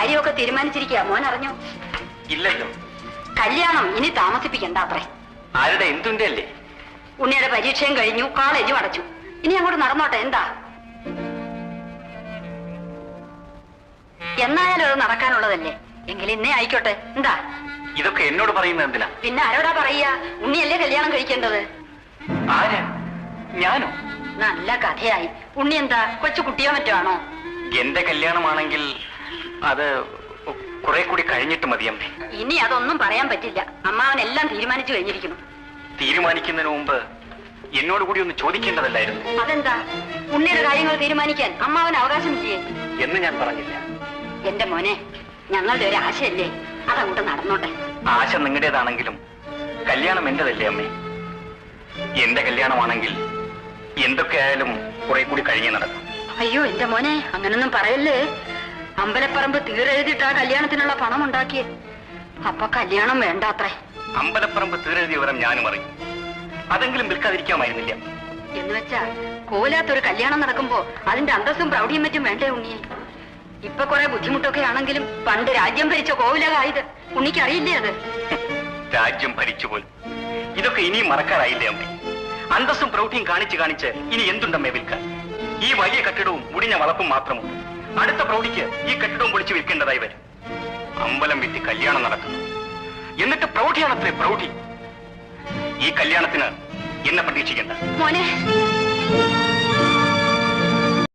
കാര്യമൊക്കെ തീരുമാനിച്ചിരിക്കുക. മോൻ അറിഞ്ഞോ? ഇല്ലല്ലോ. കല്യാണം ഇനി താമസിപ്പിക്കണ്ട അത്രേ. ആരുടെ? എന്തുന്റെ അല്ലേ? ഉണ്ണിയുടെ പരീക്ഷയും കഴിഞ്ഞു, കോളേജും അടച്ചു. ഇനി അങ്ങോട്ട് നടന്നോട്ടെ. എന്താ എന്നായാലും അത് നടക്കാനുള്ളതല്ലേ? എങ്കിലും ഇന്നേ ആയിക്കോട്ടെ. എന്താ ഇതൊക്കെ എന്നോട് പറയുന്നത് എന്തിനാ? പിന്നെ ആരോടാ പറയാ? ഉണ്ണിയല്ലേ കല്യാണം കഴിക്കേണ്ടത്. ആര്? ഞാനോ? നല്ല കഥയായി. ഉണ്ണി എന്താ കൊച്ചു കുട്ടിയോ മറ്റോ ആണോ? എന്റെ കല്യാണമാണെങ്കിൽ അത് കുറെ കൂടി കഴിഞ്ഞിട്ട് മതിയമ്മേ. ഇനി അതൊന്നും പറയാൻ പറ്റില്ല. അമ്മാവനെല്ലാം തീരുമാനിച്ചു കഴിഞ്ഞിരിക്കുന്നു. തീരുമാനിക്കുന്നതിന് മുമ്പ് എന്നോട് കൂടി ഒന്ന് ചോദിക്കേണ്ടതല്ലായിരുന്നു? അതെന്താ? ഉണ്ണിയുടെ കാര്യങ്ങൾ തീരുമാനിക്കാൻ അമ്മാവന് അവകാശമില്ലേ എന്ന് ഞാൻ പറഞ്ഞില്ല. എന്റെ മോനെ, ഞങ്ങളുടെ ഒരു ആശയല്ലേ, അതങ്ങോട്ട് നടന്നോട്ടെ. ആശ നിങ്ങളുടേതാണെങ്കിലും കല്യാണം എന്റേതല്ലേ അമ്മേ? എന്റെ കല്യാണമാണെങ്കിൽ എന്തൊക്കെ ആയാലും കുറെ കൂടി കഴിഞ്ഞേ നടക്കും. അയ്യോ എന്റെ മോനെ, അങ്ങനൊന്നും പറയല്ലേ. അമ്പലപ്പറമ്പ് തീരെഴുതിട്ട് ആ കല്യാണത്തിനുള്ള പണം ഉണ്ടാക്കിയേ. അപ്പൊ കല്യാണം വേണ്ടാത്രേ. അമ്പലപ്പറമ്പ് തീരെഴുതിയ വിവരം ഞാനും അറിയും. അതെങ്കിലും വിൽക്കാതിരിക്കാമായിരുന്നില്ല. എന്ന് വെച്ചാ കോലാത്തൊരു കല്യാണം നടക്കുമ്പോ അതിന്റെ അന്തസ്സും പ്രൗഢിയും മറ്റും വേണ്ടേ ഉണ്ണിയെ? ഇപ്പൊ കുറെ ബുദ്ധിമുട്ടൊക്കെ ആണെങ്കിലും പണ്ട് രാജ്യം ഭരിച്ച കോവിലകായത് ഉണ്ണിക്ക് അറിയില്ലേ? അത് രാജ്യം ഭരിച്ചുപോയി. ഇതൊക്കെ ഇനിയും മറക്കാറായില്ലേ അമ്മേ? അന്തസ്സും പ്രൗഢിയും കാണിച്ച് കാണിച്ച് ഇനി എന്തുണ്ടമ്മേ വിൽക്കാൻ? ഈ വലിയ കെട്ടിടവും മുടിഞ്ഞ വളപ്പും മാത്രമുണ്ട്. അടുത്ത പ്രൗഢിക്ക് ഈ കെട്ടിടവും പൊളിച്ചു വിൽക്കേണ്ടതായി വരും. അമ്പലം വിറ്റ് കല്യാണം നടക്കുന്നു. എന്നിട്ട് പ്രൗഢിയാണത്രേ പ്രൗഢി. ഈ കല്യാണത്തിന് എന്നെ പ്രതീക്ഷിക്കണ്ട മോനെ.